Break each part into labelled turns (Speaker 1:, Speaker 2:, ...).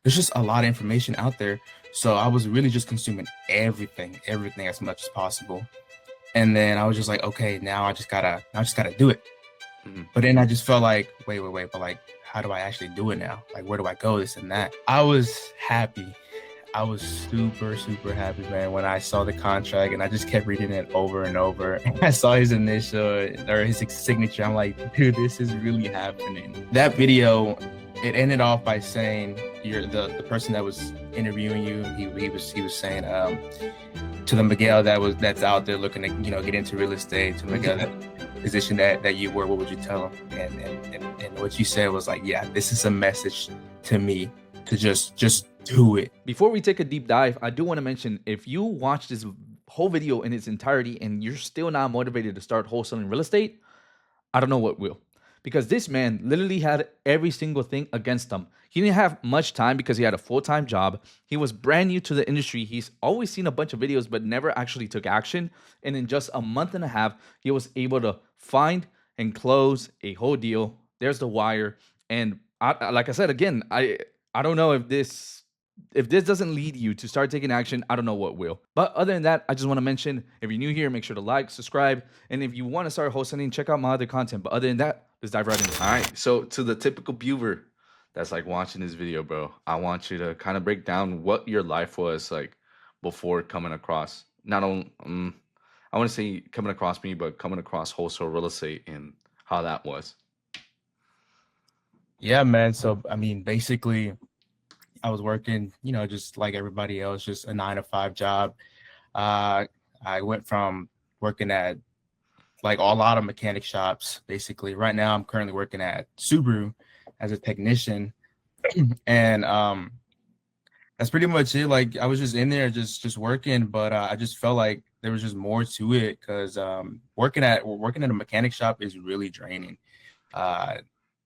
Speaker 1: there's just a lot of information out there. So I was really just consuming everything as much as possible. And then I was just like, okay, I just gotta do it.
Speaker 2: Hmm.
Speaker 1: But then I just felt like, wait, but like, how do I actually do it now? Like, where do I go? This and that. I was happy. I was super happy, man, when I saw the contract and I just kept reading it over and over. I saw his initial or his signature. I'm like, dude, this is really happening. That video, it ended off by saying you're the person that was interviewing you. He was saying to the Miguel that's out there looking to get into real estate, to Miguel that position that you were, what would you tell him? And what you said was like, yeah, this is a message to me to just do it.
Speaker 2: Before we take a deep dive, I do want to mention, if you watch this whole video in its entirety and you're still not motivated to start wholesaling real estate, I don't know what will. Because this man literally had every single thing against him. He didn't have much time because he had a full-time job. He was brand new to the industry. He's always seen a bunch of videos but never actually took action. And in just a month and a half, he was able to find and close a whole deal. There's the wire. And like I said again, I don't know if this doesn't lead you to start taking action, I don't know what will. But other than that, I just want to mention, if you're new here, make sure to like, subscribe, and if you want to start wholesaling, check out my other content. But other than that, let's dive right in. All right. So to the typical viewer that's like watching this video, bro, I want you to kind of break down what your life was like before coming across not only I want to say coming across me, but coming across wholesale real estate and how that was.
Speaker 1: Yeah, man. So I mean, basically, I was working, just like everybody else, just a 9 to 5 job. Uh, I went from working at like a lot of mechanic shops. Basically, right now I'm currently working at Subaru as a technician, and that's pretty much it. Like I was just in there, just working, but I just felt like there was just more to it because working at a mechanic shop is really draining, uh,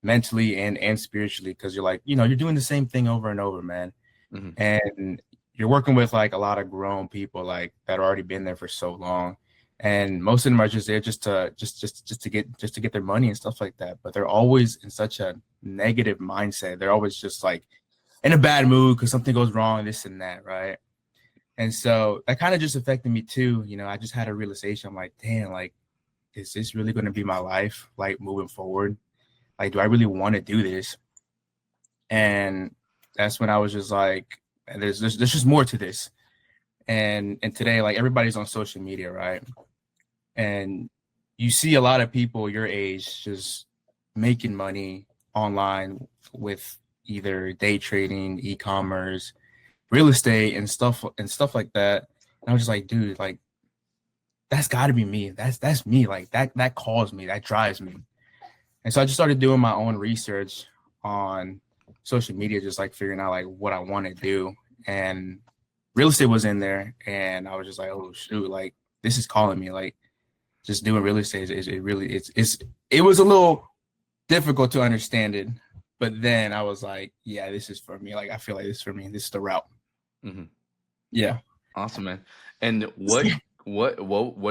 Speaker 1: mentally and spiritually, because you're like, you're doing the same thing over and over, man,
Speaker 2: Hmm.
Speaker 1: and you're working with like a lot of grown people like that already been there for so long, and most of them are just there just to get their money and stuff like that, but they're always in such a negative mindset. They're always just like in a bad mood because something goes wrong, this and that, right? And so that kind of just affected me too. I just had a realization. I'm like, damn, like, is this really going to be my life, like, moving forward? Like, do I really want to do this? And that's when I was just like, there's just more to this. And today, like, everybody's on social media, right? And you see a lot of people your age just making money online with either day trading, e-commerce, real estate, and stuff like that. And I was just like, dude, like, that's got to be me. That's me. Like that calls me. That drives me. And so I just started doing my own research on social media, just like figuring out like what I want to do. And real estate was in there, and I was just like, oh shoot, like this is calling me. Like just doing real estate is it really it was a little difficult to understand it, but then I was like, yeah, this is for me. Like I feel like this is for me. This is the route.
Speaker 2: Hmm.
Speaker 1: Yeah.
Speaker 2: Awesome, man. And what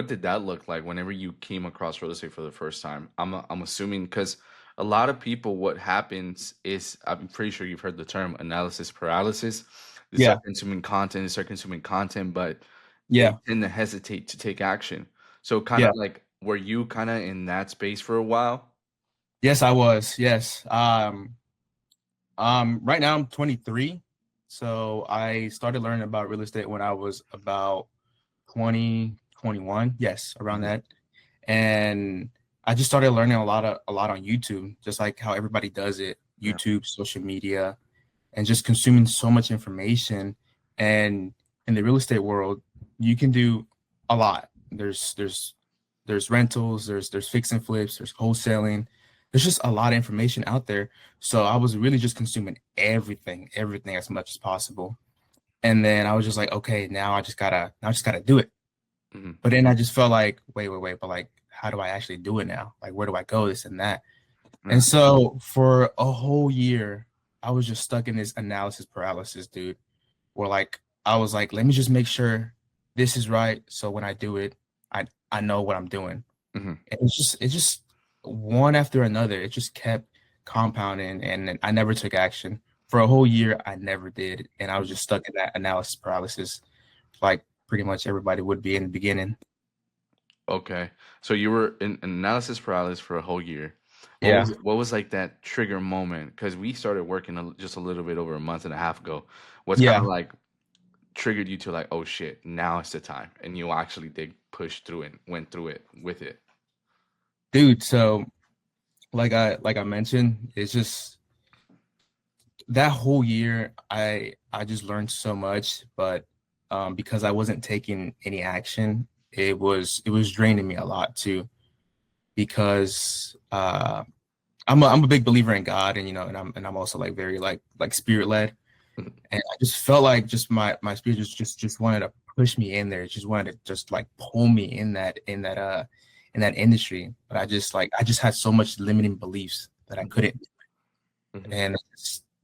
Speaker 2: did that look like whenever you came across real estate for the first time? I'm assuming because a lot of people, what happens is, I'm pretty sure you've heard the term analysis paralysis.
Speaker 1: Yeah.
Speaker 2: They start consuming content, but they
Speaker 1: Yeah.
Speaker 2: tend to hesitate to take action. So kind of
Speaker 1: Yeah.
Speaker 2: like, were you kind of in that space for a while?
Speaker 1: Yes, I was. Yes. Right now I'm 23. So I started learning about real estate when I was about 20, 21. Yes, around
Speaker 2: Mhm.
Speaker 1: that. And I just started learning a lot on YouTube, just like how everybody does it.
Speaker 2: Yeah.
Speaker 1: YouTube, social media, and just consuming so much information. And in the real estate world, you can do a lot. There's rentals, there's fix and flips, there's wholesaling. There's just a lot of information out there. So I was really just consuming everything as much as possible. And then I was just like, okay, now I just gotta do it.
Speaker 2: Hmm.
Speaker 1: But then I just felt like, wait, but like, how do I actually do it now? Like, where do I go? This and that. And
Speaker 2: Yeah.
Speaker 1: so for a whole year, I was just stuck in this analysis paralysis, dude, where like I was like, let me just make sure this is right. So when I do it, I know what I'm doing.
Speaker 2: Hmm.
Speaker 1: And it's just one after another. It just kept compounding, and I never took action for a whole year, I never did, and I was
Speaker 2: Mhm.
Speaker 1: just stuck in that analysis paralysis, like pretty much everybody would be in the beginning.
Speaker 2: Okay. So you were in analysis paralysis for a whole year.
Speaker 1: Yeah,
Speaker 2: What was like that trigger moment? Because we started working just a little bit over a month and a half ago. What's kind of
Speaker 1: yeah,
Speaker 2: like triggered you to like, oh shit, now it's the time, and you actually did push through it, went through it with it.
Speaker 1: dude. So like I mentioned, it's just that whole year, I just learned so much, but because I wasn't taking any action, it was draining me a lot too. Because I'm a big believer in God, and and I'm also like very like spirit led,
Speaker 2: Mhm.
Speaker 1: and I just felt like just my spirit just wanted to push me in there, it just wanted to just like pull me in that industry, but I just had so much limiting beliefs that I
Speaker 2: Mhm.
Speaker 1: couldn't,
Speaker 2: Mhm.
Speaker 1: and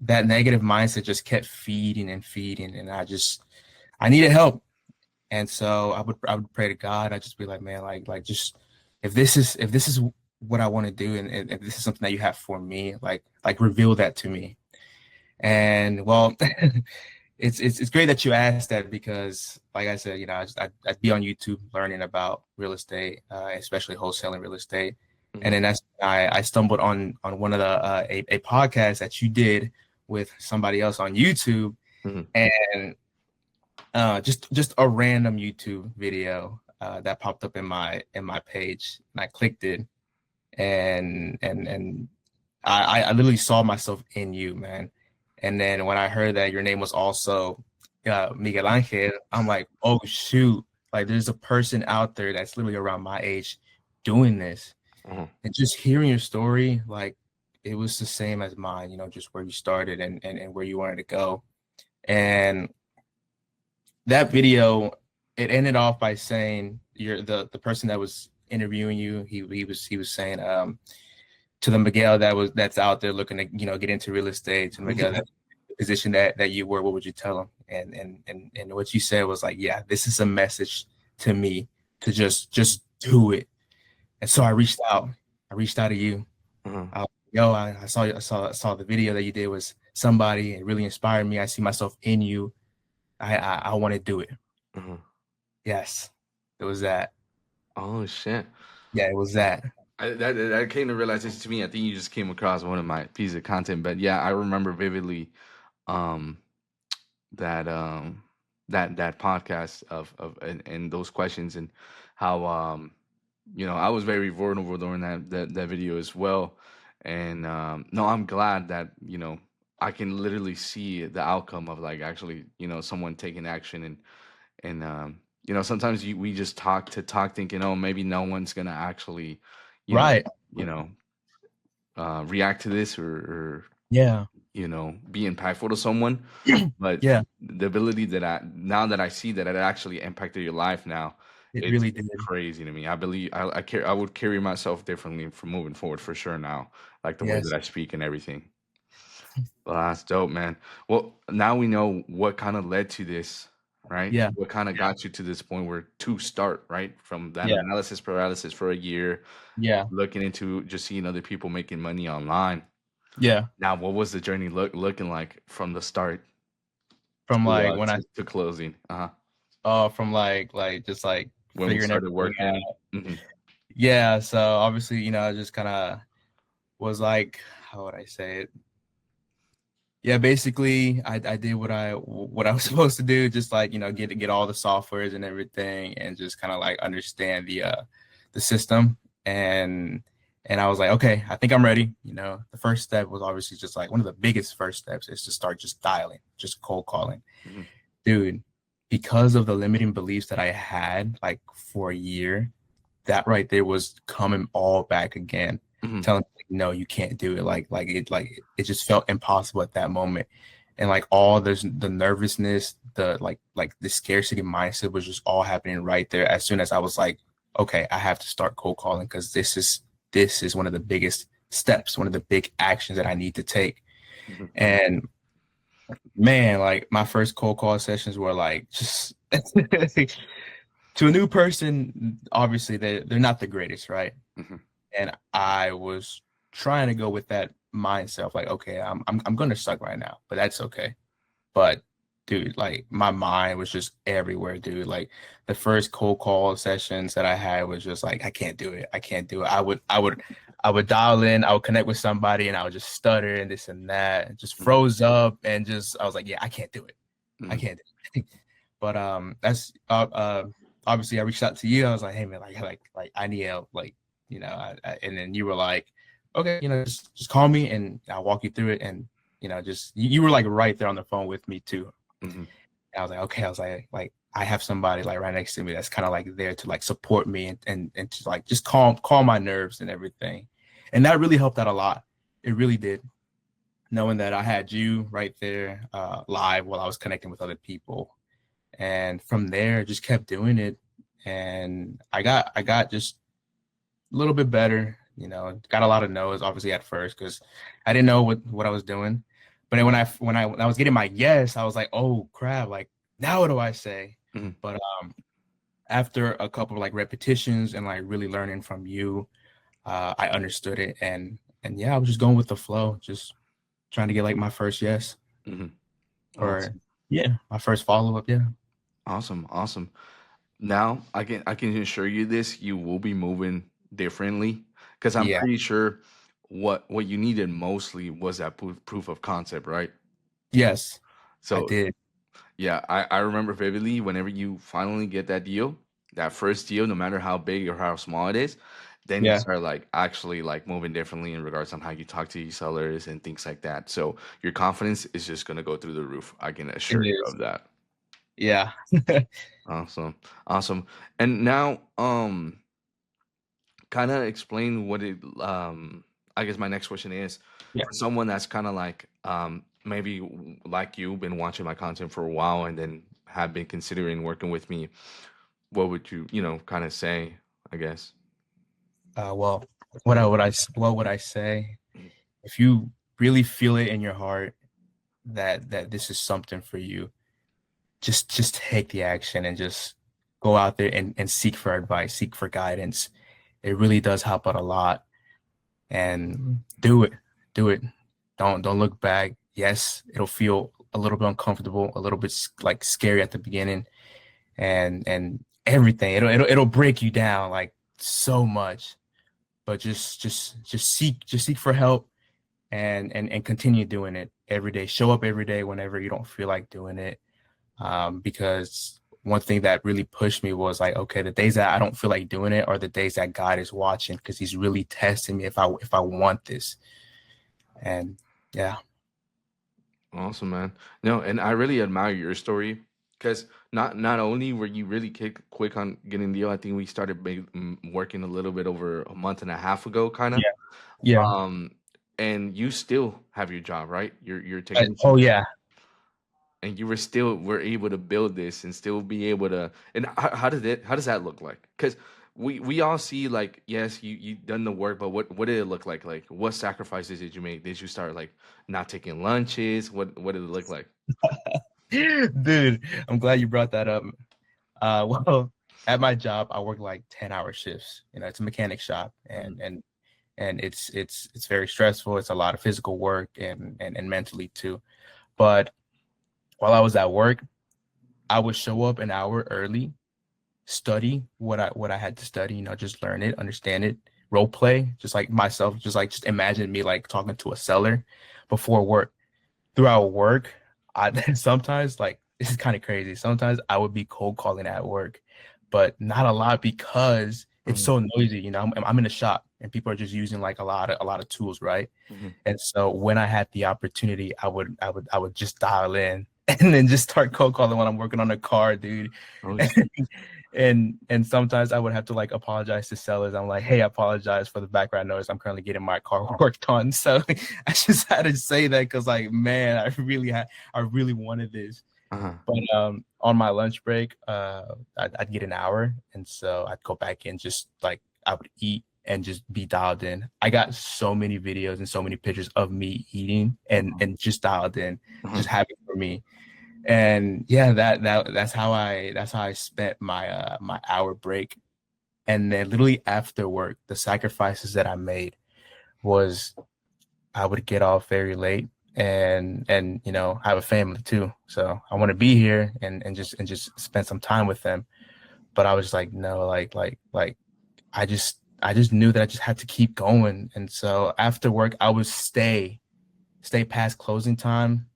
Speaker 1: that negative mindset just kept feeding and feeding, and I needed help. And so I would pray to God. I'd just be like, man, like just if this is what I want to do, and if this is something that you have for me, like reveal that to me. And well, it's great that you asked that, because like I said, I'd be on YouTube learning about real estate, especially wholesaling real estate. And
Speaker 2: Mhm.
Speaker 1: then I stumbled on one of the a podcast that you did with somebody else on YouTube,
Speaker 2: Mhm.
Speaker 1: and just a random YouTube video that popped up in my page, and I clicked it, and I literally saw myself in you, man. And then when I heard that your name was also Miguel Angel, I'm like, oh shoot, like there's a person out there that's literally around my age doing this.
Speaker 2: Mhm.
Speaker 1: And just hearing your story, like it was the same as mine, just where you started and where you wanted to go. And that video, it ended off by saying, you're the person that was interviewing you, he was saying, to the Miguel that's out there looking to get into real estate, to Miguel that the position that you were, what would you tell him? And what you said was like, yeah, this is a message to me to just do it. And so I reached out to you.
Speaker 2: Mhm.
Speaker 1: Yo, I saw the video that you did, was somebody, it really inspired me. I see myself in you. I want to do it.
Speaker 2: Mhm.
Speaker 1: Yes, it was that.
Speaker 2: Oh shit.
Speaker 1: Yeah, it was that.
Speaker 2: I came to realize this to me. I think you just came across one of my pieces of content, but yeah, I remember vividly um, that that podcast of and those questions and how I was very vulnerable during that video as well. And no, I'm glad that I can literally see the outcome of like actually someone taking action and sometimes we just talk to talk thinking, oh, maybe no one's gonna actually you know
Speaker 1: Right.
Speaker 2: you know react to this or
Speaker 1: Yeah.
Speaker 2: be impactful to someone. But
Speaker 1: Yeah,
Speaker 2: the ability that now that I see that it actually impacted your life now,
Speaker 1: it
Speaker 2: it's
Speaker 1: really did.
Speaker 2: crazy to me. I believe I would carry myself differently from moving forward for sure now, like the way that
Speaker 1: Yes.
Speaker 2: I speak and everything. Well, that's dope, man. Well, now we know what kind of led to this, right?
Speaker 1: Yeah.
Speaker 2: What kind of
Speaker 1: Yeah.
Speaker 2: got you to this point where to start, right? From that
Speaker 1: Yeah.
Speaker 2: analysis paralysis for a year,
Speaker 1: Yeah.
Speaker 2: looking into just seeing other people making money online.
Speaker 1: Yeah.
Speaker 2: Now, what was the journey looking like from the start
Speaker 1: From like when I
Speaker 2: to closing?
Speaker 1: from like just like
Speaker 2: When we
Speaker 1: figuring
Speaker 2: started
Speaker 1: everything
Speaker 2: working.
Speaker 1: out.
Speaker 2: Hmm.
Speaker 1: Yeah, so obviously, I just kind of was like, how would I say it? Yeah, basically, I did what I was supposed to do, just like, get all the softwares and everything, and just kind of like understand the system. And I was like, okay, I think I'm ready. The first step was obviously just like one of the biggest first steps is to start just dialing, just cold calling.
Speaker 2: Hmm.
Speaker 1: Dude, because of the limiting beliefs that I had like for a year, that right there was coming all back again,
Speaker 2: Hmm.
Speaker 1: telling me, like, no, you can't do it. Like it just felt impossible at that moment. And like all the nervousness, the the scarcity mindset was just all happening right there as soon as I was like, okay, I have to start cold calling, because this is one of the biggest steps, one of the big actions that I need to take.
Speaker 2: Hmm.
Speaker 1: And man, like my first cold call sessions were like just to a new person, obviously they're not the greatest, right?
Speaker 2: Hmm.
Speaker 1: And I was trying to go with that mindset of like, okay, I'm gonna suck right now, but that's okay. But dude, like my mind was just everywhere, dude. Like the first cold call sessions that I had was just like, I can't do it. I can't do it. I would dial in, I would connect with somebody and I would just stutter and this and that and just
Speaker 2: Mhm.
Speaker 1: froze up and just I was like, yeah, I can't do it. I
Speaker 2: Mhm.
Speaker 1: can't do it. But that's obviously I reached out to you. I was like, hey man, like I need help, like and then you were like, okay, just call me and I'll walk you through it. And just you were like right there on the phone with me too.
Speaker 2: Mhm.
Speaker 1: And I was like, okay, I was like I have somebody like right next to me that's kind of like there to like support me and to like just calm my nerves and everything. And that really helped out a lot. It really did. Knowing that I had you right there live while I was connecting with other people. And from there just kept doing it. And I got just a little bit better, got a lot of no's obviously at first because I didn't know what I was doing. But then when I was getting my yes, I was like, oh crap, like now what do I say?
Speaker 2: Mhm.
Speaker 1: But after a couple of like repetitions and like really learning from you, I understood it and yeah, I was just going with the flow, just trying to get like my first yes
Speaker 2: Mhm.
Speaker 1: or
Speaker 2: Awesome.
Speaker 1: yeah, my first follow up. Yeah.
Speaker 2: Awesome. Awesome. Now I can assure you this, you will be moving differently because I'm
Speaker 1: Yeah.
Speaker 2: pretty sure what you needed mostly was that proof of concept, right?
Speaker 1: Yes, I
Speaker 2: So
Speaker 1: did.
Speaker 2: yeah, I remember vividly whenever you finally get that deal, that first deal, no matter how big or how small it is, then you
Speaker 1: Yeah,
Speaker 2: start like actually like moving differently in regards on how you talk to your sellers and things like that. So your confidence is just gonna go through the roof. I can
Speaker 1: it
Speaker 2: assure you
Speaker 1: is.
Speaker 2: of that.
Speaker 1: Yeah.
Speaker 2: Awesome. Awesome. And now, kind of explain what it I guess my next question is
Speaker 1: Yeah.
Speaker 2: for someone that's kind of like maybe like you been watching my content for a while and then have been considering working with me, what would you kind of say, I guess?
Speaker 1: Well, what would I say? If you really feel it in your heart that this is something for you, just take the action and just go out there and seek for advice, seek for guidance. It really does help out a lot. And do it. Do it. Don't look back. Yes, it'll feel a little bit uncomfortable, a little bit like scary at the beginning, and everything. It'll break you down like so much. But just seek for help and continue doing it every day. Show up every day whenever you don't feel like doing it. Because one thing that really pushed me was like, okay, the days that I don't feel like doing it are the days that God is watching because He's really testing me if I want this. And yeah,
Speaker 2: Awesome, man. No, and I really admire your story because not only were you really quick on getting the deal, I think we started working a little bit over a month and a half ago, kind of.
Speaker 1: yeah, yeah.
Speaker 2: Um, and you still have your job, right? You're a technician,
Speaker 1: Oh yeah.
Speaker 2: and you were able to build this and still be able to. And how does that look like? Because we all see like, yes, you done the work, but what did it look like? Like what sacrifices did you make? Did you start like not taking lunches? What did it look like?
Speaker 1: Dude, I'm glad you brought that up. Well, at my job, I work like 10-hour shifts. It's a mechanic shop
Speaker 2: Mhm.
Speaker 1: and it's very stressful. It's a lot of physical work and mentally too. But while I was at work, I would show up an hour early, study what I had to study, just learn it, understand it, role play, just like myself, just imagine me like talking to a seller before work. Throughout work, I sometimes like this is kind of crazy. Sometimes I would be cold calling at work, but not a lot because it's
Speaker 2: Mhm.
Speaker 1: so noisy. I'm in a shop and people are just using like a lot of tools, right?
Speaker 2: Mhm.
Speaker 1: And so when I had the opportunity, I would just dial in and then just start cold calling when I'm working on a car, dude.
Speaker 2: Oh shit.
Speaker 1: And sometimes I would have to like apologize to sellers. I'm like, hey, I apologize for the background noise. I'm currently getting my car worked on. So I just had to say that because like, man, I really wanted this.
Speaker 2: Uh-huh.
Speaker 1: But on my lunch break, I'd get an hour, and so I'd go back in just like I would eat and just be dialed in. I got so many videos and so many pictures of me eating and just dialed in,
Speaker 2: Uh-huh.
Speaker 1: just happy for me. And yeah, that's how I spent my hour break. And then literally after work, the sacrifices that I made was I would get off very late, and you know, I have a family too. So I want to be here and just spend some time with them. But I was like, no, like I just knew that I just had to keep going. And so after work, I would stay past closing time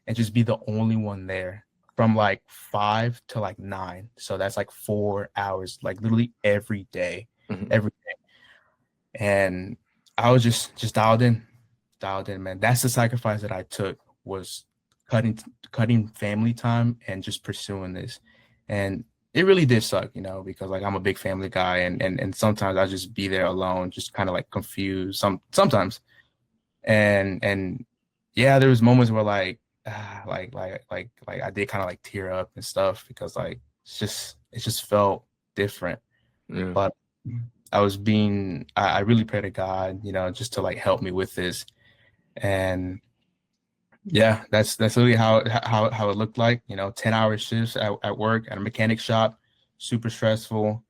Speaker 1: and just be the only one there from like 5 to like 9. So that's like 4 hours, like literally every day,
Speaker 2: Mhm.
Speaker 1: every and I was just dialed in, man. That's the sacrifice that I took was cutting cutting family time and just pursuing this. And it really did suck, you know, because like I'm a big family guy and sometimes I just be there alone, just kind of like confused sometimes. And yeah, there was moments where like like I did kind of like tear up and stuff because like it just felt different.
Speaker 2: Yeah.
Speaker 1: But I really pray to God, you know, just to like help me with this. And yeah, that's really how it looked like, you know, 10-hour shifts at work at a mechanic shop, super stressful,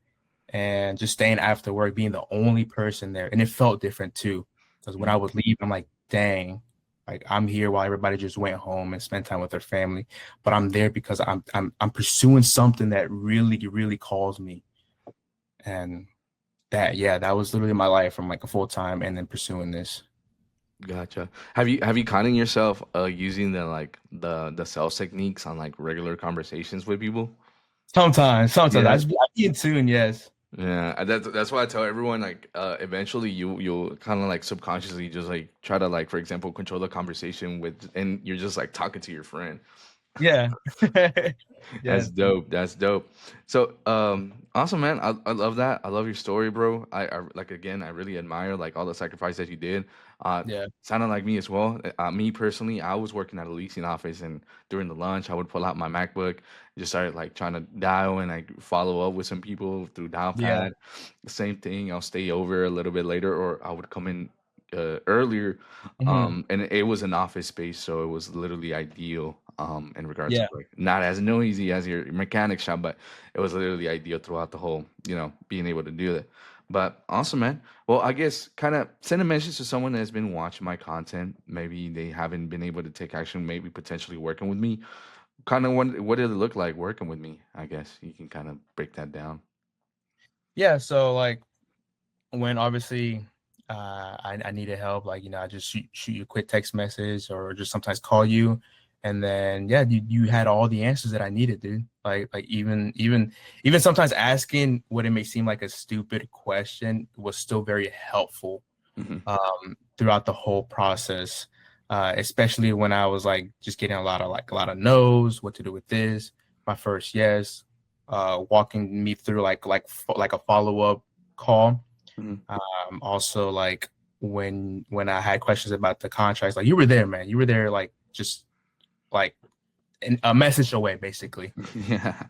Speaker 1: and just staying after work, being the only person there. And it felt different too. Because when I
Speaker 2: Mhm.
Speaker 1: would leave, I'm like, dang, like I'm here while everybody just went home and spent time with their family. But I'm there because I'm pursuing something that really, really calls me. And that, yeah, that was literally my life from like a full time and then pursuing this.
Speaker 2: Gotcha. Have you caught in yourself using the like the sales techniques on like regular conversations with people?
Speaker 1: Sometimes
Speaker 2: Yeah.
Speaker 1: I be in tune, yes.
Speaker 2: Yeah, that's why I tell everyone like eventually you'll kind of like subconsciously just like try to like for example control the conversation with and you're just like talking to your friend.
Speaker 1: Yeah.
Speaker 2: That's
Speaker 1: Yes.
Speaker 2: dope. That's dope. So, awesome, man. I love that. I love your story, bro. I like again, I really admire like all the sacrifice that you did.
Speaker 1: Yeah.
Speaker 2: Sounded like me as well. Me personally, I was working at a leasing office, and during the lunch, I would pull out my MacBook, just started like trying to dial and like follow up with some people through
Speaker 1: Yeah.
Speaker 2: dialpad. Same thing. I'll stay over a little bit later, or I would come in earlier.
Speaker 1: Hmm.
Speaker 2: And it was an office space, so it was literally ideal in regards
Speaker 1: Yeah.
Speaker 2: to like not as noisy as your mechanic shop, but it was literally ideal throughout the whole, being able to do that. But awesome, man. Well, I guess kind of send a message to someone that's been watching my content. Maybe they haven't been able to take action, maybe potentially working with me. Kind of what did it look like working with me? I guess you can kind of break that down.
Speaker 1: Yeah. So like when obviously I needed help, like, you know, I just shoot you a quick text message or just sometimes call you. And then yeah, you had all the answers that I needed, dude. Like even sometimes asking what it may seem like a stupid question was still very helpful
Speaker 2: Hmm.
Speaker 1: throughout the whole process. Especially when I was like just getting a lot of no's, what to do with this, my first yes, walking me through like a follow-up call.
Speaker 2: Hmm.
Speaker 1: Also like when I had questions about the contracts, like you were there, man. You were there like just like a message away, basically.
Speaker 2: Yeah.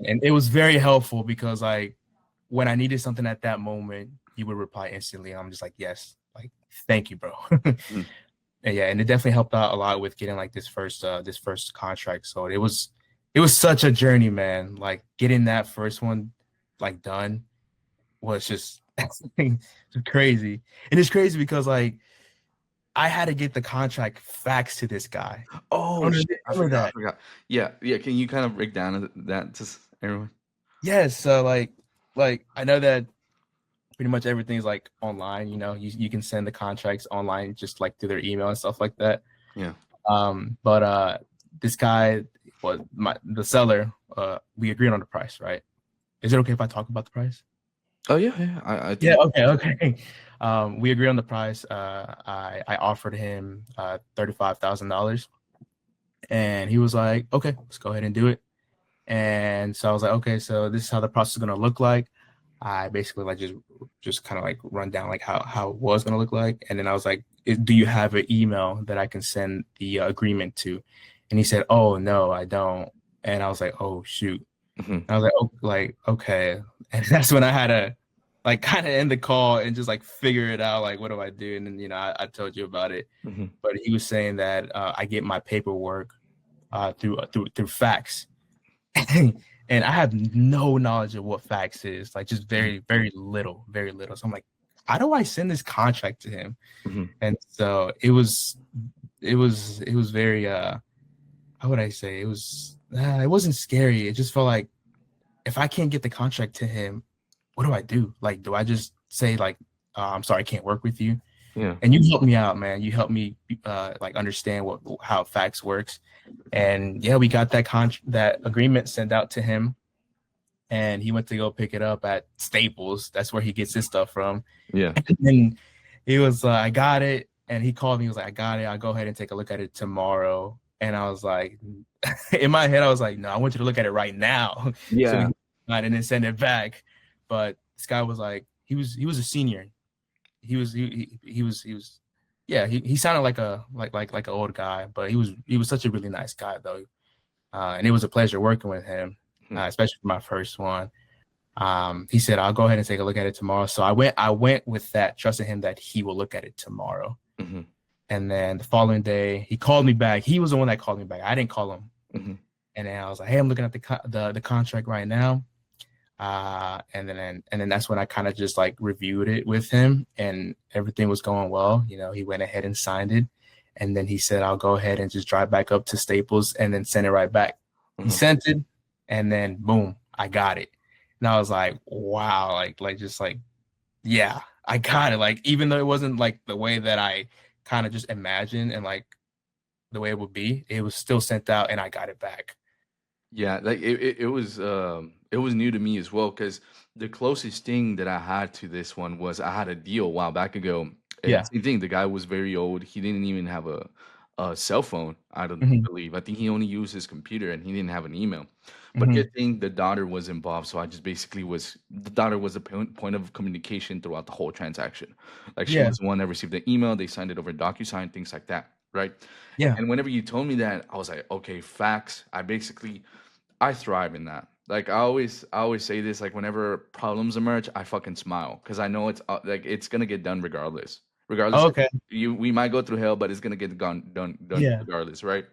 Speaker 1: And it was very helpful because like when I needed something at that moment, you would reply instantly. I'm just like, yes, like thank you, bro.
Speaker 2: Mhm.
Speaker 1: And yeah, and it definitely helped out a lot with getting like this first contract. So it was such a journey, man. Like getting that first one like done was just crazy. And it's crazy because like I had to get the contract faxed to this guy. I
Speaker 2: Oh
Speaker 1: don't know if
Speaker 2: shit!
Speaker 1: you
Speaker 2: I
Speaker 1: remember
Speaker 2: forgot. I
Speaker 1: that.
Speaker 2: forgot. Yeah, yeah. Can you kind of break down that to everyone?
Speaker 1: Yes, so like I know that pretty much everything's like online, you know. You can send the contracts online just like through their email and stuff like that.
Speaker 2: Yeah.
Speaker 1: But this guy was the seller, we agreed on the price, right? Is it okay if I talk about the price?
Speaker 2: Oh yeah, yeah. I
Speaker 1: Yeah,
Speaker 2: think.
Speaker 1: okay. We agreed on the price. I offered him $35,000, and he was like, "Okay, let's go ahead and do it." And so I was like, "Okay, so this is how the process is gonna look like." I basically like just kind of like run down like how it was gonna look like, and then I was like, "Do you have an email that I can send the agreement to?" And he said, "Oh no, I don't." And I was like, "Oh shoot."
Speaker 2: Mhm,
Speaker 1: I was like, oh, like, okay. And that's when I had to like kind of end the call and just like figure it out. Like, what do I do? And then, you know, I told you about it,
Speaker 2: mhm.
Speaker 1: but he was saying that I get my paperwork through fax. And I have no knowledge of what fax is, like just very, very little, very little. So I'm like, how do I send this contract to him?
Speaker 2: Mhm.
Speaker 1: And so it was very how would I say, it wasn't scary. It just felt like, if I can't get the contract to him, what do I do? Like, do I just say like, I'm sorry, I can't work with you?
Speaker 2: Yeah.
Speaker 1: And you helped me out, man. You helped me like understand how fax works. And yeah, we got that agreement sent out to him, and he went to go pick it up at Staples. That's where he gets his stuff from.
Speaker 2: Yeah.
Speaker 1: And he was I got it, and he called me. He was like, I got it. I'll go ahead and take a look at it tomorrow. And I was like, in my head, I was like, no, I want you to look at it right now, so we
Speaker 2: Yeah.
Speaker 1: can and then send it back. But this guy was like, he was a senior. He was yeah, he sounded like an old guy, but he was such a really nice guy though. And it was a pleasure working with him,
Speaker 2: Mhm.
Speaker 1: especially for my first one. He said, I'll go ahead and take a look at it tomorrow. So I went with that, trusting him that he will look at it tomorrow.
Speaker 2: Mhm.
Speaker 1: And then the following day, he called me back. He was the one that called me back. I didn't call him.
Speaker 2: Mhm.
Speaker 1: And then I was like, hey, I'm looking at the contract right now. And then that's when I kind of just like reviewed it with him, and everything was going well. He went ahead and signed it. And then he said, I'll go ahead and just drive back up to Staples and then send it right back. He
Speaker 2: Mhm.
Speaker 1: sent it, and then boom, I got it. And I was like, wow, like just like, yeah, I got it. Like, even though it wasn't like the way that I kind of just imagined and like the way it would be, it was still sent out and I got it back.
Speaker 2: Yeah, like it was new to me as well because the closest thing that I had to this one was I had a deal a while back ago. And
Speaker 1: Yeah.
Speaker 2: same thing, the guy was very old. He didn't even have a cell phone, I don't
Speaker 1: Hmm.
Speaker 2: believe. I think he only used his computer and he didn't have an email. But
Speaker 1: Hmm.
Speaker 2: good thing the daughter was involved, so I just basically was the daughter was the point of communication throughout the whole transaction. Like she
Speaker 1: Yeah.
Speaker 2: was the one that received the email, they signed it over DocuSign, things like that, right?
Speaker 1: Yeah.
Speaker 2: And whenever you told me that, I was like, okay, facts. I thrive in that. Like I always say this. Like whenever problems emerge, I fucking smile because I know it's like it's gonna get done regardless. Regardless,
Speaker 1: Okay.
Speaker 2: we might go through hell, but it's gonna get done
Speaker 1: Yeah.
Speaker 2: regardless, right?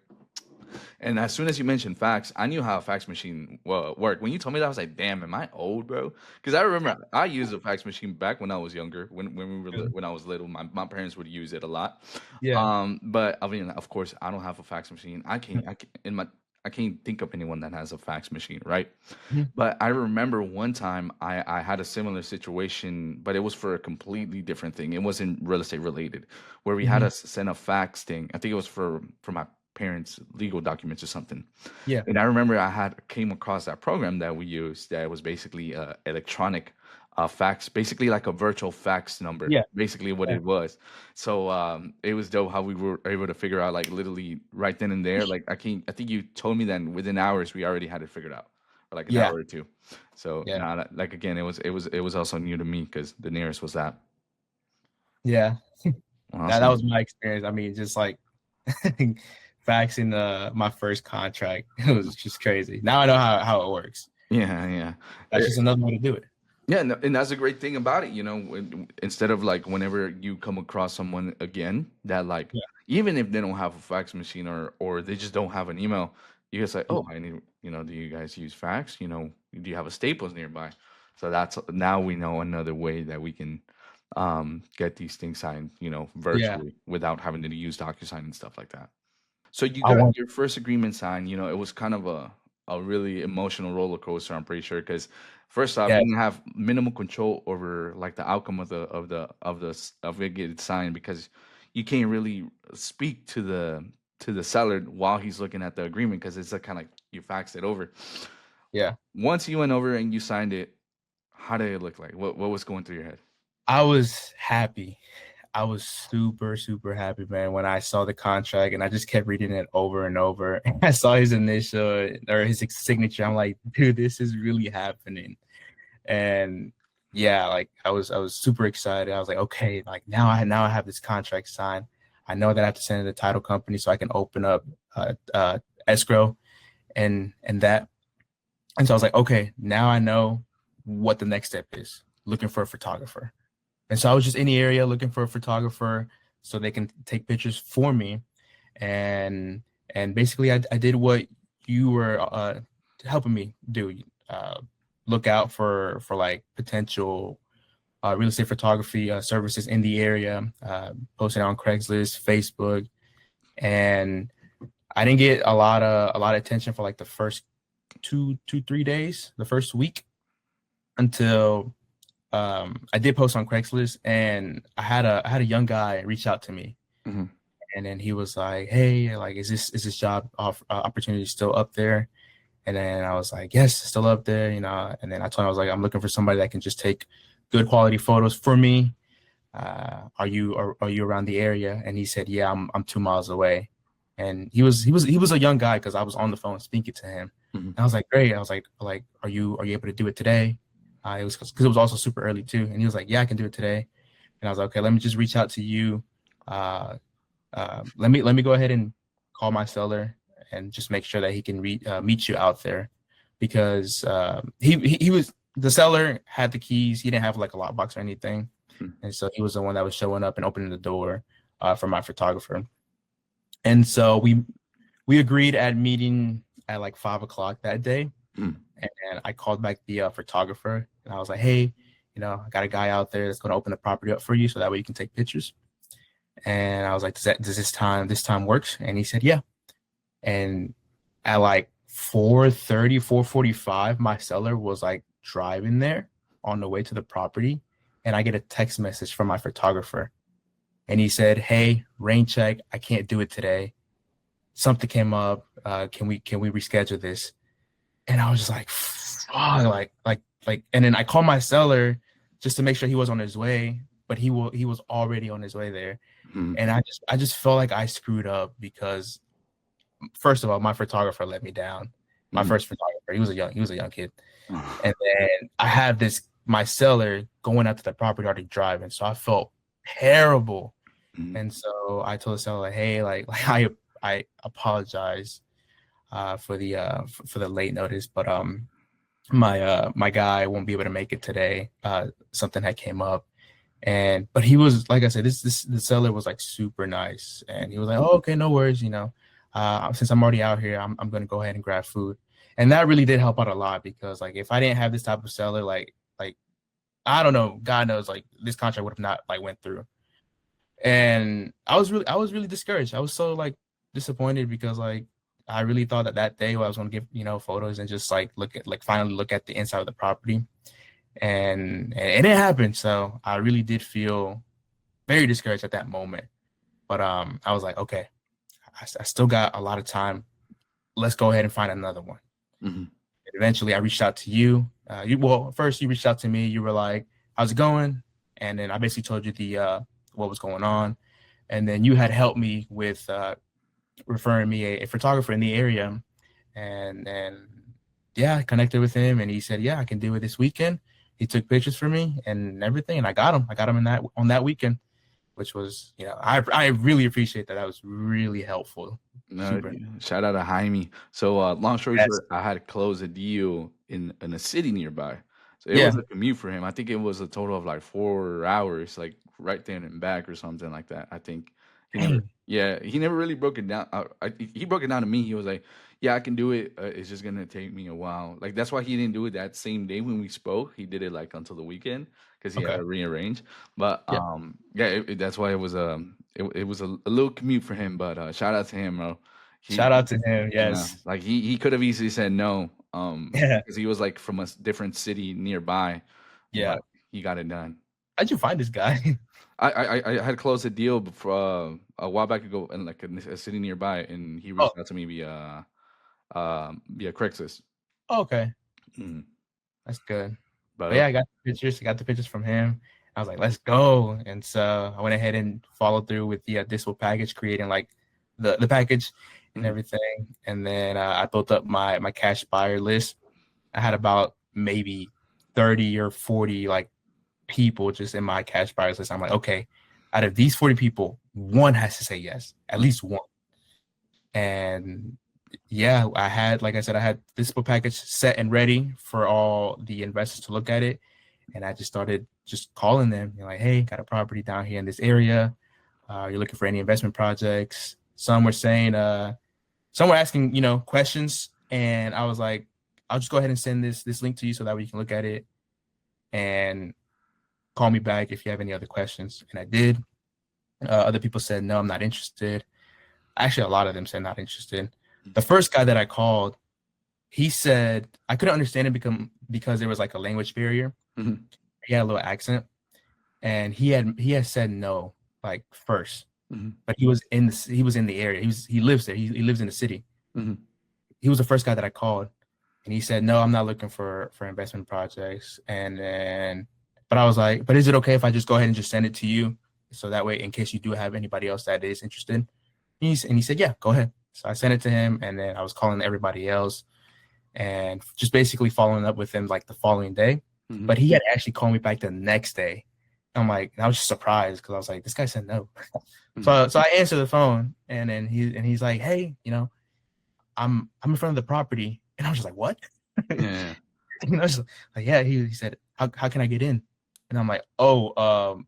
Speaker 2: And as soon as you mentioned fax, I knew how a fax machine worked. When you told me that, I was like, "Damn, am I old, bro?" Because I remember I used a fax machine back when I was younger. When I was little, my parents would use it a lot.
Speaker 1: Yeah.
Speaker 2: But I mean, of course, I don't have a fax machine. I can't think of anyone that has a fax machine, right?
Speaker 1: Mhm.
Speaker 2: But I remember one time I had a similar situation, but it was for a completely different thing. It wasn't real estate related, where we had to
Speaker 1: Mhm.
Speaker 2: send a fax thing. I think it was for my parents' legal documents or something.
Speaker 1: Yeah.
Speaker 2: And I remember I had came across that program that we used that was basically electronic fax, basically like a virtual fax number,
Speaker 1: Yeah.
Speaker 2: basically what
Speaker 1: Yeah.
Speaker 2: it was. So it was dope how we were able to figure out like literally right then and there. Like I think you told me that within hours we already had it figured out, or like an
Speaker 1: Yeah.
Speaker 2: hour or two. So
Speaker 1: Yeah.
Speaker 2: now, like again, it was also new to me because the nearest was that.
Speaker 1: Yeah. That
Speaker 2: Awesome.
Speaker 1: was my experience. I mean, just like faxing my first contract. It was just crazy. Now I know how it works.
Speaker 2: Yeah, yeah.
Speaker 1: That's just another way to do it.
Speaker 2: Yeah, and that's a great thing about it, instead of like whenever you come across someone again that like
Speaker 1: Yeah.
Speaker 2: even if they don't have a fax machine or they just don't have an email, you just like,
Speaker 1: Yeah.
Speaker 2: oh, I need, do you guys use fax? Do you have a Staples nearby? So that's now we know another way that we can get these things signed,
Speaker 1: Yeah.
Speaker 2: virtually without having to use DocuSign and stuff like that. So you
Speaker 1: I
Speaker 2: got
Speaker 1: want
Speaker 2: your first agreement signed. It was kind of a really emotional roller coaster. I'm pretty sure because first off,
Speaker 1: yeah.
Speaker 2: you didn't have minimal control over like the outcome of it getting signed because you can't really speak to the seller while he's looking at the agreement because it's a kind of you faxed it over.
Speaker 1: Yeah.
Speaker 2: Once you went over and you signed it, how did it look like? What was going through your head?
Speaker 1: I was happy. I was super, super happy, man, when I saw the contract, and I just kept reading it over and over. And I saw his initial or his signature. I'm like, dude, this is really happening. And yeah, like I was super excited. I was like, okay, like now I have this contract signed. I know that I have to send it to the title company so I can open up escrow and that. And so I was like, okay, now I know what the next step is. Looking for a photographer. And so I was just in the area looking for a photographer so they can take pictures for me. And basically I did what you were helping me do. Uh, Look out for like potential real estate photography services in the area, posted on Craigslist, Facebook, and I didn't get a lot of attention for like the first 3 days, the first week, until I did post on Craigslist, and I had a young guy reach out to me,
Speaker 2: Mm-hmm.
Speaker 1: and then he was like, "Hey, like, is this job opportunity still up there?" And then I was like, "Yes, it's still up there," you know. And then I told him, I was like, "I'm looking for somebody that can just take good quality photos for me. Are you around the area?" And he said, "Yeah, I'm 2 miles away." And he was a young guy because I was on the phone speaking to him.
Speaker 2: Mm-hmm.
Speaker 1: And I was like, "Great." I was like, are you able to do it today? It was because it was also super early too. And he was like, "Yeah, I can do it today." And I was like, "Okay, let me just reach out to you. Uh, let me go ahead and call my seller and just make sure that he can meet you out there, because he was the seller had the keys. He didn't have like a lockbox or anything, and so he was the one that was showing up and opening the door for my photographer. And so we agreed at meeting at like 5 o'clock that day,
Speaker 2: Mm-hmm.
Speaker 1: and I called back the photographer, and I was like, "Hey, I got a guy out there that's going to open the property up for you, so that way you can take pictures." And I was like, "Does this time works?" And he said, "Yeah." And at like 4:30, 4:45, my seller was like driving there on the way to the property, and I get a text message from my photographer, and he said, "Hey, rain check. I can't do it today. Something came up. Can we reschedule this?" And I was just like, "Fuck!" And then I called my seller just to make sure he was on his way, but he was already on his way there,
Speaker 2: Mm-hmm.
Speaker 1: and I just felt like I screwed up because, first of all, my photographer let me down. My
Speaker 2: Mm-hmm.
Speaker 1: first photographer, he was a young kid, and then I have this my seller going out to the property already driving, so I felt terrible.
Speaker 2: Mm-hmm.
Speaker 1: And so I told the seller, like, "Hey, I apologize for the late notice, but my guy won't be able to make it today. Something had came up." And but he was, like I said, this the seller was like super nice, and he was like, "Oh, okay, no worries. Since I'm already out here, I'm gonna go ahead and grab food." And that really did help out a lot, because like if I didn't have this type of seller, like I don't know, God knows, like this contract would have not like went through. And I was really discouraged. I was so like disappointed, because like I really thought that day I was gonna give photos and just like finally look at the inside of the property, and it didn't happen. So I really did feel very discouraged at that moment. But I was like, okay, I still got a lot of time. Let's go ahead and find another one.
Speaker 2: Mm-hmm.
Speaker 1: And eventually, I reached out to you. First you reached out to me. You were like, "How's it going?" And then I basically told you the what was going on, and then you had helped me with referring me a photographer in the area, and yeah, I connected with him, and he said, "Yeah, I can do it this weekend." He took pictures for me and everything, and I got him. I got him in that on that weekend, which was, I really appreciate that. That was really helpful.
Speaker 2: No,
Speaker 1: Super.
Speaker 2: shout out to Jaime. So, long story
Speaker 1: Yes.
Speaker 2: short, I had to close a deal in a city nearby. So it was
Speaker 1: Yeah.
Speaker 2: a commute for him. I think it was a total of like 4 hours, like right there and back or something like that. I think he never,
Speaker 1: Dang.
Speaker 2: yeah, he never really broke it down. He broke it down to me. He was like, "Yeah, I can do it. It's just gonna take me a while." Like that's why he didn't do it that same day when we spoke. He did it like until the weekend because he had
Speaker 1: Okay.
Speaker 2: to rearrange. But
Speaker 1: Yeah.
Speaker 2: yeah, that's why it was it was a little commute for him. But shout out to him, bro.
Speaker 1: Shout
Speaker 2: He
Speaker 1: out to him. Yes.
Speaker 2: like he could have easily said no,
Speaker 1: Yeah.
Speaker 2: because he was like from a different city nearby,
Speaker 1: Yeah.
Speaker 2: but he got it done.
Speaker 1: How'd you find this guy?
Speaker 2: I had closed a deal before a while back ago in like a city nearby, and he
Speaker 1: Oh,
Speaker 2: reached out to me via Craigslist.
Speaker 1: okay.
Speaker 2: Mm.
Speaker 1: That's good.
Speaker 2: But
Speaker 1: But yeah, I got the pictures. I got the pictures from him. I was like, "Let's go." And so I went ahead and followed through with the dispo package, creating like the package and
Speaker 2: mhm.
Speaker 1: everything. And then I built up my cash buyer list. I had about maybe 30 or 40 like people just in my cash buyers list. I'm like, okay, out of these 40 people, one has to say yes, at least one. And yeah, like I said, I had this book package set and ready for all the investors to look at it. And I just started just calling them, like, "Hey, got a property down here in this area. You're looking for any investment projects?" Some were asking, questions. And I was like, "I'll just go ahead and send this link to you so that way you can look at it." And call me back if you have any other questions. And I did. Other people said, no, I'm not interested. Actually, a lot of them said not interested. The first guy that I called, he said I couldn't understand him because there was like a language barrier.
Speaker 2: Mm-hmm.
Speaker 1: He had a little accent, and he had said no like first,
Speaker 2: Mm-hmm.
Speaker 1: but he was in the area. He lives there. He lives in the city.
Speaker 2: Mm-hmm.
Speaker 1: He was the first guy that I called, and he said, no, I'm not looking for investment projects. And then, but I was like, but is it okay if I just go ahead and just send it to you, so that way in case you do have anybody else that is interested? And he said, yeah, go ahead. So I sent it to him, and then I was calling everybody else and just basically following up with him like the following day.
Speaker 2: Mm-hmm.
Speaker 1: But he had actually called me back the next day. I'm like, I was just surprised because I was like, this guy said no. So I answered the phone, and then he's like, hey, I'm in front of the property, and I was just like, what?
Speaker 2: Yeah.
Speaker 1: Just like, yeah. He said, how can I get in? And I'm like, oh,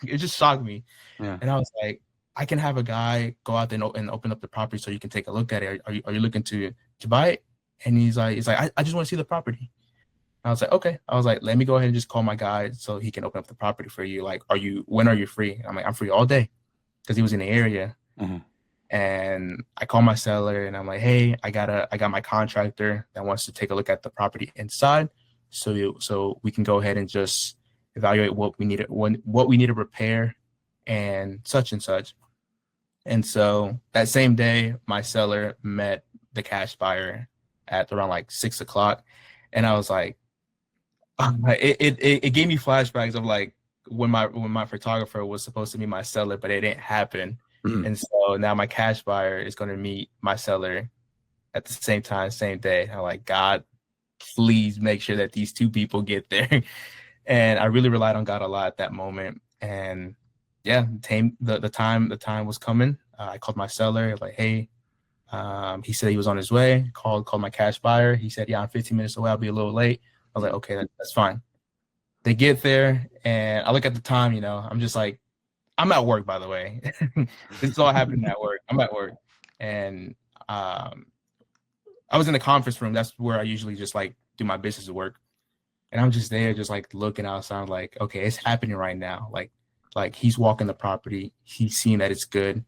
Speaker 1: it just shocked me.
Speaker 2: Yeah.
Speaker 1: And I was like, I can have a guy go out there and open up the property so you can take a look at it. Are you looking to buy it? And he's like, I just want to see the property. I was like, okay. I was like, let me go ahead and just call my guy so he can open up the property for you. Like, when are you free? I'm like, I'm free all day, because he was in the area.
Speaker 2: Mm-hmm.
Speaker 1: And I call my seller and I'm like, hey, I got my contractor that wants to take a look at the property inside, so we can go ahead and just evaluate what we need to repair and such and such. And so that same day, my seller met the cash buyer at around like 6:00, and I was like, it gave me flashbacks of like when my photographer was supposed to be my seller, but it didn't happen.
Speaker 2: Mm-hmm.
Speaker 1: And so now my cash buyer is going to meet my seller at the same time, same day. I'm like, God, please make sure that these two people get there. And I really relied on God a lot at that moment. And yeah, the time was coming. I called my seller, like, hey, he said he was on his way. Called my cash buyer. He said, yeah, I'm 15 minutes away. I'll be a little late. I was like, okay, that's fine. They get there, and I look at the time. I'm just like, I'm at work, by the way. This is all happening at work. I'm at work. And I was in the conference room. That's where I usually just like do my business work. And I'm just there, just like looking outside, like, okay, it's happening right now. Like he's walking the property. He's seeing that it's good.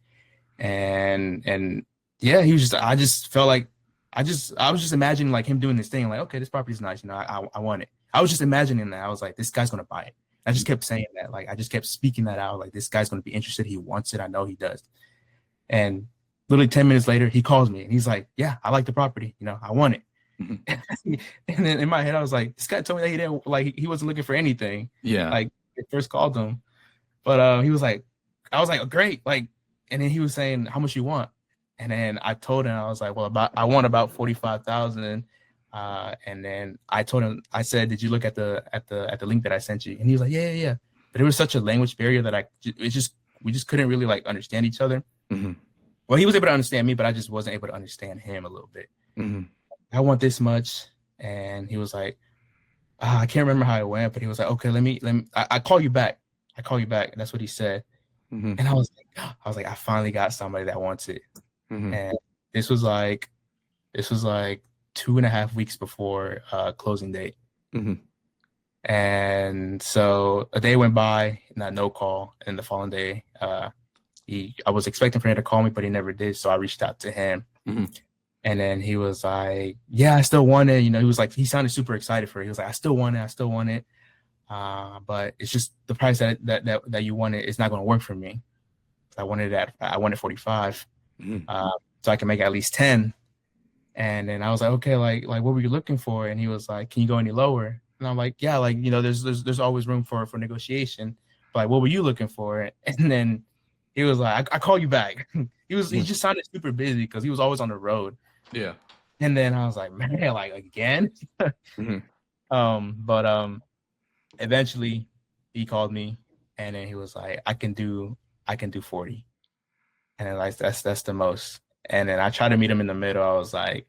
Speaker 1: And yeah, I just felt like, I was just imagining like him doing this thing. Like, okay, this property's nice. I want it. I was just imagining that. I was like, this guy's going to buy it. I just kept saying that. Like, I just kept speaking that out. Like, this guy's going to be interested. He wants it. I know he does. And literally 10 minutes later, he calls me and he's like, yeah, I like the property. I want it. Mm-hmm. And then in my head, I was like, this guy told me that he didn't, like, he wasn't looking for anything.
Speaker 2: Yeah.
Speaker 1: Like, I first called him. But he was like, I was like, oh, great. Like, and then he was saying, how much you want? And then I told him, I was like, well, I want about 45,000. And then I told him, I said, did you look at the link that I sent you? And he was like, yeah. But it was such a language barrier that we just couldn't really like understand each other.
Speaker 2: Mm-hmm.
Speaker 1: Well, he was able to understand me, but I just wasn't able to understand him a little bit.
Speaker 2: Mm-hmm.
Speaker 1: I want this much. And he was like, I can't remember how it went, but he was like, okay, let me, I call you back. And that's what he said.
Speaker 2: Mm-hmm.
Speaker 1: And I was like, I finally got somebody that wants it.
Speaker 2: Mm-hmm.
Speaker 1: And this was like 2.5 weeks before closing date.
Speaker 2: Mm-hmm.
Speaker 1: And so a day went by, no call. And the following day, I was expecting for him to call me, but he never did. So I reached out to him.
Speaker 2: Mm-hmm.
Speaker 1: And then he was like, yeah, I still want it. He was like, he sounded super excited for it. He was like, I still want it. But it's just the price that you want it is not going to work for me. I wanted 45.
Speaker 2: Mm-hmm.
Speaker 1: So I can make at least 10. And then I was like, okay, like what were you looking for? And he was like, can you go any lower? And I'm like, yeah, like, there's always room for negotiation. But like, what were you looking for? And then he was like, I call you back. He just sounded super busy because he was always on the road.
Speaker 2: Yeah.
Speaker 1: And then I was like, man, like again.
Speaker 2: Mm-hmm.
Speaker 1: Eventually he called me, and then he was like, I can do 40. And then like that's the most. And then I tried to meet him in the middle. I was like,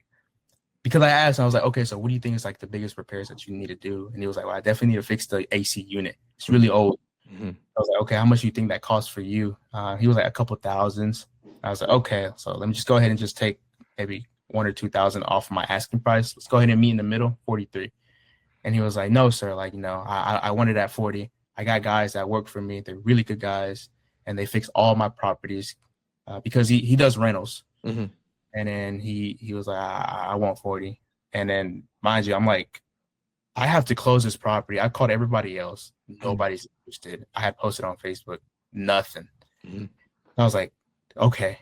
Speaker 1: because I asked him, I was like, okay, so what do you think is like the biggest repairs that you need to do? And he was like, well, I definitely need to fix the AC unit. It's really old.
Speaker 2: Mm-hmm.
Speaker 1: I was like, okay, how much do you think that costs for you? He was like a couple thousands. I was like, okay, so let me just go ahead and just take maybe 1,000 or 2,000 off my asking price. Let's go ahead and meet in the middle, 43. And he was like, no, sir, like, I wanted at 40. I got guys that work for me. They're really good guys, and they fix all my properties because he does rentals.
Speaker 2: Mm-hmm.
Speaker 1: And then he was like, I want 40. And then mind you, I'm like, I have to close this property. I called everybody else. Nobody's interested. I had posted on Facebook, nothing.
Speaker 2: Mm-hmm.
Speaker 1: I was like, okay,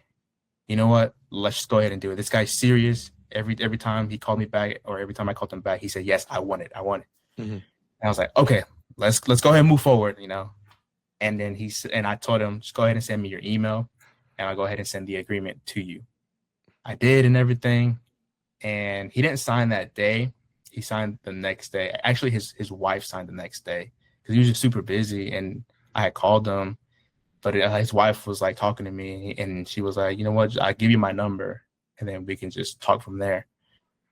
Speaker 1: you know what? Let's just go ahead and do it. This guy's serious. Every time he called me back, or every time I called him back, he said, yes, I want it. I want it.
Speaker 2: Mm-hmm.
Speaker 1: And I was like, okay, let's go ahead and move forward, you know. And then I told him, just go ahead and send me your email, and I'll go ahead and send the agreement to you. I did and everything, and he didn't sign that day. He signed the next day. Actually, his wife signed the next day because he was just super busy, and I had called him, but his wife was like talking to me, and she was like, you know what, I'll give you my number, and then we can just talk from there.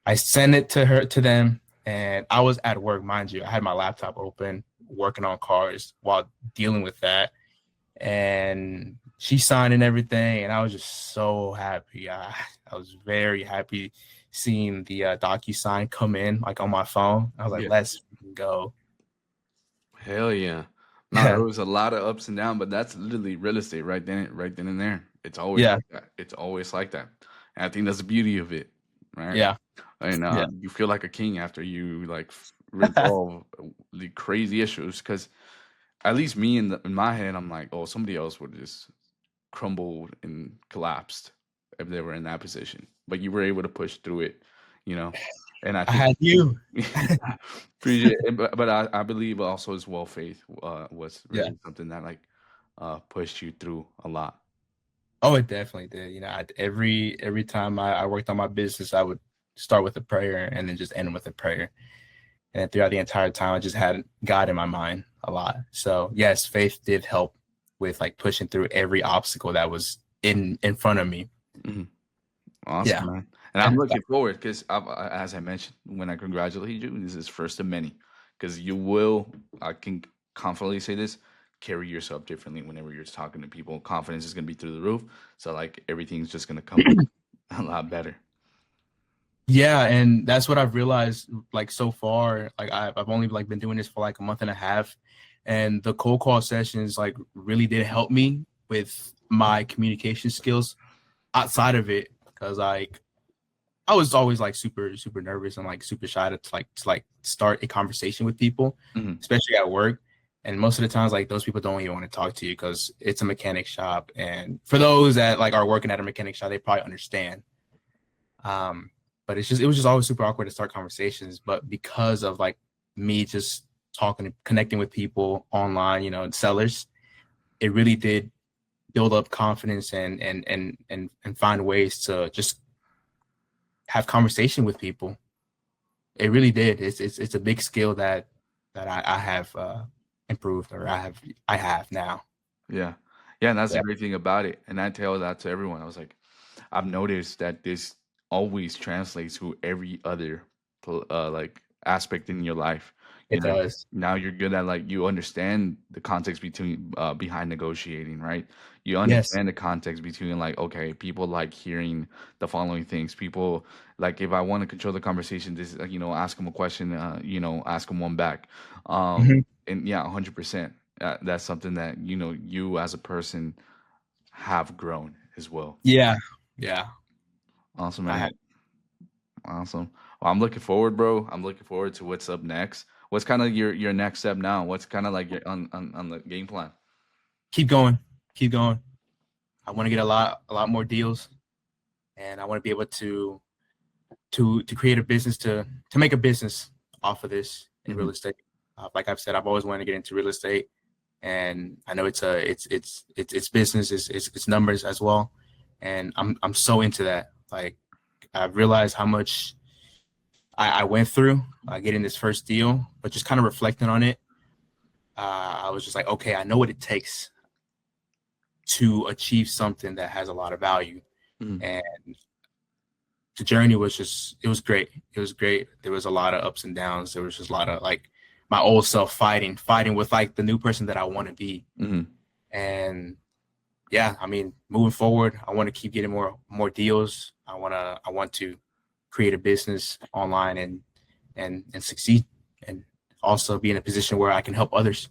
Speaker 1: I sent it to them, and I was at work, mind you. I had my laptop open, working on cars while dealing with that, and she signed and everything, and I was just so happy. I was very happy seeing the DocuSign come in like on my phone. I was like,
Speaker 2: Yeah.
Speaker 1: let's go.
Speaker 2: Hell yeah. No, there was a lot of ups and downs, but that's literally real estate right then and there. It's always
Speaker 1: Yeah,
Speaker 2: like that. It's always like that. And I think that's the beauty of it, right?
Speaker 1: yeah,
Speaker 2: And
Speaker 1: yeah.
Speaker 2: you feel like a king after you like resolve the crazy issues. Because at least me in my head, I'm like, oh, somebody else would just crumbled and collapsed if they were in that position. But you were able to push through it, you know. And I
Speaker 1: I
Speaker 2: think
Speaker 1: had you.
Speaker 2: appreciate it. But I believe also as well, faith was
Speaker 1: Yeah.
Speaker 2: really something that like pushed you through a lot.
Speaker 1: Oh, it definitely did. You know, every time I worked on my business, I would start with a prayer and then just end with a prayer. And throughout the entire time, I just had God in my mind a lot. So yes, faith did help with like pushing through every obstacle that was in front of me.
Speaker 2: Mhm. Awesome,
Speaker 1: Yeah.
Speaker 2: man. And I'm looking forward because, as I mentioned, when I congratulate you, this is first of many. Because you will, I can confidently say this, carry yourself differently whenever you're talking to people. Confidence is going to be through the roof. So, like, everything's just going to come out a lot better.
Speaker 1: Yeah, and that's what I've realized like so far. Like I've only like been doing this for like a month and a half, and the cold call sessions like really did help me with my communication skills outside of it because like I was always like super nervous and like super shy to start a conversation with people,
Speaker 2: Hmm.
Speaker 1: especially at work. And most of the times, like those people don't even want to talk to you because it's a mechanic shop. And for those that like are working at a mechanic shop, they probably understand. Um, but it was just always super awkward to start conversations. But because of like me just talking, connecting with people online, you know, sellers, it really did build up confidence and find ways to just have conversation with people. It really did. It's a big skill that I have improved or I have now.
Speaker 2: Yeah. Yeah. And that's the
Speaker 1: Yeah,
Speaker 2: great thing about it. And I tell that to everyone. I was like, I've noticed that this always translates to every other like aspect in your life. You
Speaker 1: it
Speaker 2: know,
Speaker 1: does.
Speaker 2: now you're good at like you understand the context between behind negotiating, right? You
Speaker 1: Yes.
Speaker 2: understand the context between like okay, people like hearing the following things. People like if I want to control the conversation, this ask them a question, ask them one back.
Speaker 1: Hmm.
Speaker 2: And yeah, 100%. That's something that you as a person have grown as well.
Speaker 1: Yeah. Yeah.
Speaker 2: Awesome,
Speaker 1: I
Speaker 2: man.
Speaker 1: have.
Speaker 2: Awesome. Well, I'm looking forward, bro. I'm looking forward to what's up next. What's kind of your next step now? What's kind of like your on the game plan?
Speaker 1: Keep going. Keep going. I want to get a lot more deals, and I want to be able to create a business to make a business off of this in real
Speaker 2: Hmm.
Speaker 1: estate. Like I've said, I've always wanted to get into real estate, and I know it's business, it's numbers as well, and I'm so into that. Like I've realized how much I went through getting this first deal, but just kind of reflecting on it, I was just like, okay, I know what it takes to achieve something that has a lot of value,
Speaker 2: Hmm.
Speaker 1: and the journey was just it was great. It was great. There was a lot of ups and downs. There was just a lot of like my old self fighting with like the new person that I want to be.
Speaker 2: Hmm.
Speaker 1: And yeah, I mean, moving forward, I want to keep getting more deals. I want to create a business online and succeed and also be in a position where I can help others.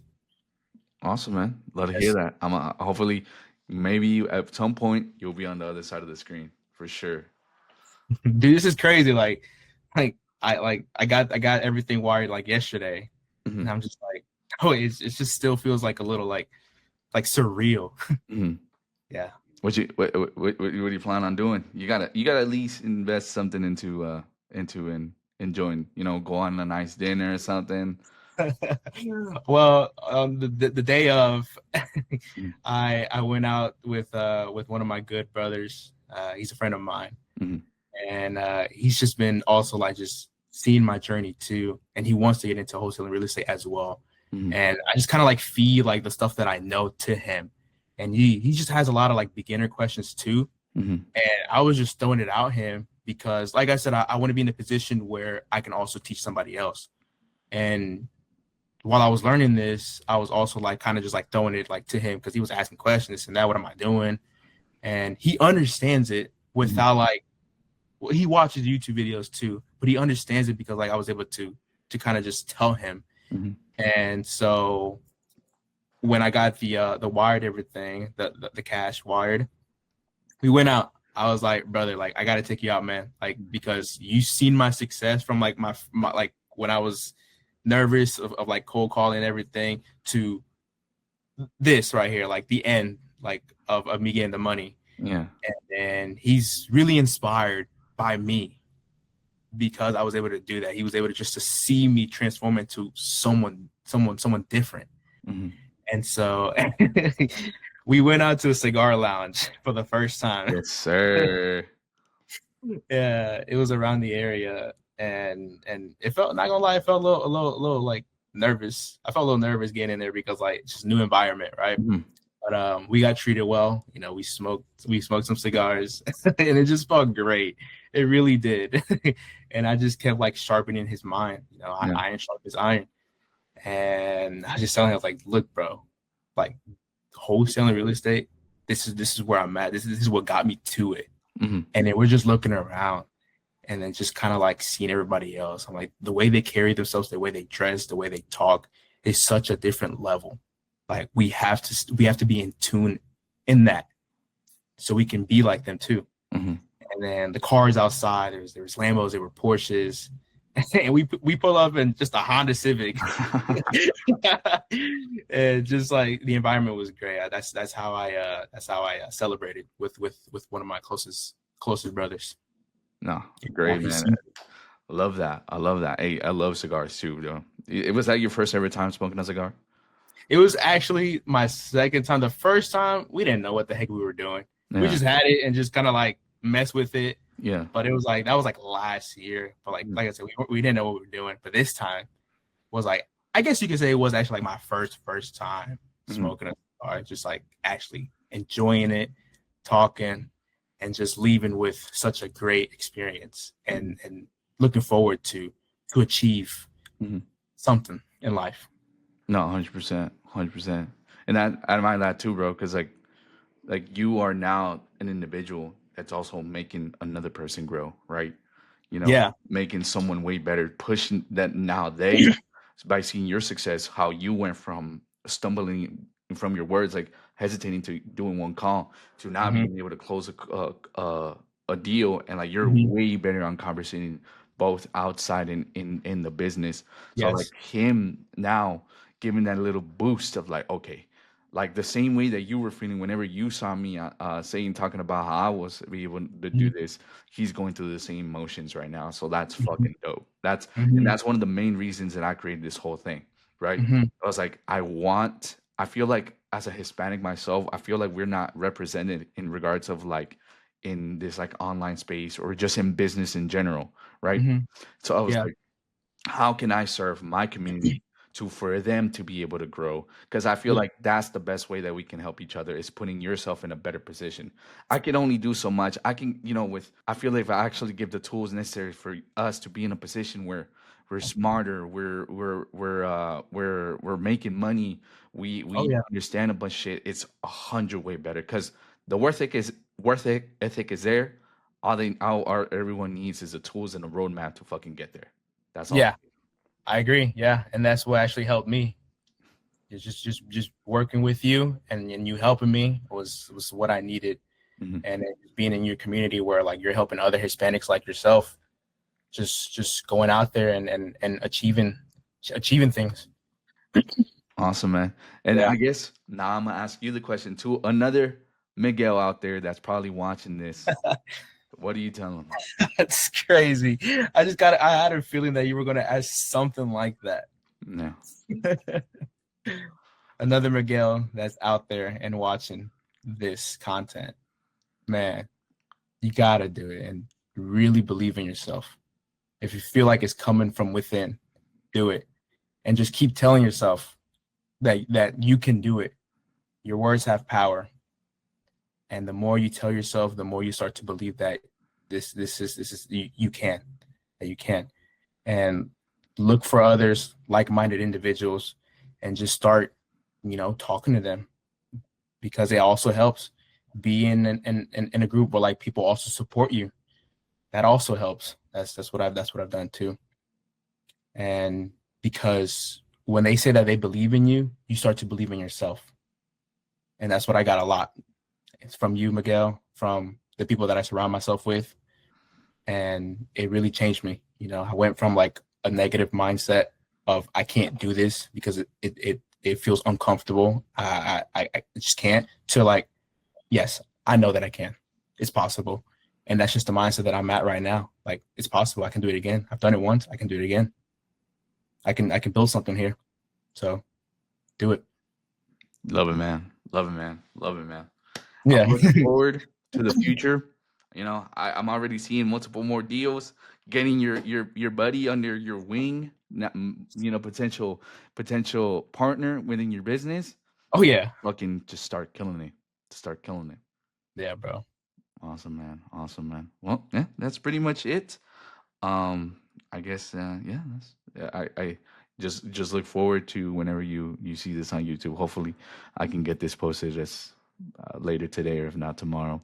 Speaker 2: Awesome, man. Love to hear
Speaker 1: Yes.
Speaker 2: that. Hopefully, maybe at some point you'll be on the other side of the screen for sure.
Speaker 1: Dude, this is crazy. I got everything wired like yesterday,
Speaker 2: Hmm.
Speaker 1: and I'm just like, oh, it just still feels like a little like surreal.
Speaker 2: Hmm.
Speaker 1: Yeah.
Speaker 2: What do you plan on doing? You gotta at least invest something into and enjoying. Go on a nice dinner or something.
Speaker 1: Well, the day of,
Speaker 2: Hmm.
Speaker 1: I went out with one of my good brothers. He's a friend of mine,
Speaker 2: Hmm.
Speaker 1: and he's just been also like just seeing my journey too, and he wants to get into wholesaling real estate as well.
Speaker 2: Hmm.
Speaker 1: And I just kind of like feed like the stuff that I know to him, and he just has a lot of like beginner questions too.
Speaker 2: Hmm.
Speaker 1: And I was just throwing it out him because, like I said, I want to be in a position where I can also teach somebody else. And while I was learning this, I was also like kind of just like throwing it like to him because he was asking questions and that what am I doing? And he understands it
Speaker 2: Hmm.
Speaker 1: without like well, he watches YouTube videos too, but he understands it because like I was able to kind of just tell him.
Speaker 2: Hmm.
Speaker 1: And so when I got the wired everything, the cash wired, we went out. I was like, brother, like I gotta take you out, man. Like because you seen my success from like my like when I was nervous of like cold calling and everything to this right here, like the end, like of me getting the money.
Speaker 2: Yeah.
Speaker 1: And he's really inspired by me because I was able to do that. He was able to just to see me transform into someone different.
Speaker 2: Hmm.
Speaker 1: And so we went out to a cigar lounge for the first time.
Speaker 2: Yes, sir.
Speaker 1: Yeah, it was around the area, and it felt not gonna lie, it felt a little like nervous. I felt a little nervous getting in there because like it's just new environment, right?
Speaker 2: Hmm.
Speaker 1: But we got treated well. You know, we smoked some cigars, and it just felt great. It really did. And I just kept like sharpening his mind. You know,
Speaker 2: Yeah.
Speaker 1: iron sharpens iron. And I just telling him, I was like, look, bro, like wholesaling real estate, this is where I'm at. This is what got me to it.
Speaker 2: Hmm.
Speaker 1: And then we're just looking around and then just kind of like seeing everybody else. I'm like, the way they carry themselves, the way they dress, the way they talk is such a different level. Like we have to be in tune in that so we can be like them too.
Speaker 2: Hmm.
Speaker 1: And then the cars outside, there was Lambos, there were Porsches, and we pull up in just a Honda Civic, and just like the environment was great. That's how I celebrated with one of my closest brothers.
Speaker 2: No,
Speaker 1: Oh,
Speaker 2: great,
Speaker 1: he's
Speaker 2: man. I love that. I love that. Hey, I love cigars too, though. It was that your first ever time smoking a cigar?
Speaker 1: It was actually my second time. The first time we didn't know what the heck we were doing. We
Speaker 2: Yeah.
Speaker 1: just had it and just kind of like mess with it.
Speaker 2: Yeah.
Speaker 1: But it was like that was like last year. But like I said, we didn't know what we were doing. But this time was like I guess you could say it was actually like my first time
Speaker 2: Hmm.
Speaker 1: smoking a cigar. Just like actually enjoying it, talking, and just leaving with such a great experience and looking forward to achieve
Speaker 2: Hmm.
Speaker 1: something in life.
Speaker 2: No, 100%, 100%. And I admire that too, bro. Because like you are now an individual that's also making another person grow, right?
Speaker 1: Yeah.
Speaker 2: Making someone way better, pushing that now they by seeing your success, how you went from stumbling from your words, like hesitating to doing one call to now
Speaker 1: Hmm.
Speaker 2: being able to close a deal, and like you're
Speaker 1: Hmm.
Speaker 2: way better on conversating both outside and in the business. So like
Speaker 1: Yes.
Speaker 2: him now giving that little boost of like, okay, like the same way that you were feeling whenever you saw me saying talking about how I was be able to do
Speaker 1: Mhm,
Speaker 2: this, he's going through the same emotions right now. So that's
Speaker 1: mhm,
Speaker 2: fucking dope. And that's
Speaker 1: mhm,
Speaker 2: one of the main reasons that I created this whole thing, right?
Speaker 1: mhm.
Speaker 2: I was like, I feel like as a Hispanic myself, I feel like we're not represented in regards of like in this like online space or just in business in general, right?
Speaker 1: Mhm.
Speaker 2: So I was
Speaker 1: Yeah.
Speaker 2: like, how can I serve my community to for them to be able to grow? Because I feel
Speaker 1: Yeah.
Speaker 2: like that's the best way that we can help each other is putting yourself in a better position. I can only do so much. I can, with I feel like if I actually give the tools necessary for us to be in a position where we're smarter, we're making money,
Speaker 1: Oh
Speaker 2: we
Speaker 1: yeah.
Speaker 2: understand a bunch of shit. It's 100 way better because the worth ethic is there. All everyone needs is the tools and a roadmap to fucking get there. That's all.
Speaker 1: Yeah. I agree. Yeah, and that's what actually helped me. It's just working with you and you helping me was what I needed.
Speaker 2: Mhm.
Speaker 1: And then being in your community where like you're helping other Hispanics like yourself, just going out there and achieving things.
Speaker 2: Awesome, man. And
Speaker 1: Yeah.
Speaker 2: I guess now I'm gonna ask you the question to another Miguel out there that's probably watching this. What do you tell him?
Speaker 1: That's crazy. I had a feeling that you were gonna ask something like that.
Speaker 2: No.
Speaker 1: Another Miguel that's out there and watching this content. Man, you gotta do it and really believe in yourself. If you feel like it's coming from within, do it. And just keep telling yourself that you can do it. Your words have power. And the more you tell yourself, the more you start to believe that this is you can. That you can. And look for others, like-minded individuals, and just start, talking to them because it also helps. Be in a group where like people also support you. That also helps. That's what I've done too. And because when they say that they believe in you, you start to believe in yourself. And that's what I got a lot. It's from you, Miguel, from the people that I surround myself with. And it really changed me. I went from like a negative mindset of I can't do this because it feels uncomfortable. I just can't to like, yes, I know that I can. It's possible. And that's just the mindset that I'm at right now. Like it's possible. I can do it again. I've done it once. I can do it again. I can build something here. So do it.
Speaker 2: Love it, man. Love it, man. Love it, man. I'm
Speaker 1: Yeah.
Speaker 2: looking forward to the future. I'm already seeing multiple more deals, getting your buddy under your wing, potential partner within your business.
Speaker 1: Oh yeah.
Speaker 2: Fucking just start killing it. Start killing it.
Speaker 1: Yeah, bro.
Speaker 2: Awesome, man. Awesome, man. Well, yeah, that's pretty much it. I guess, yeah, I just look forward to whenever you see this on YouTube. Hopefully, I can get this posted as later today, or if not tomorrow.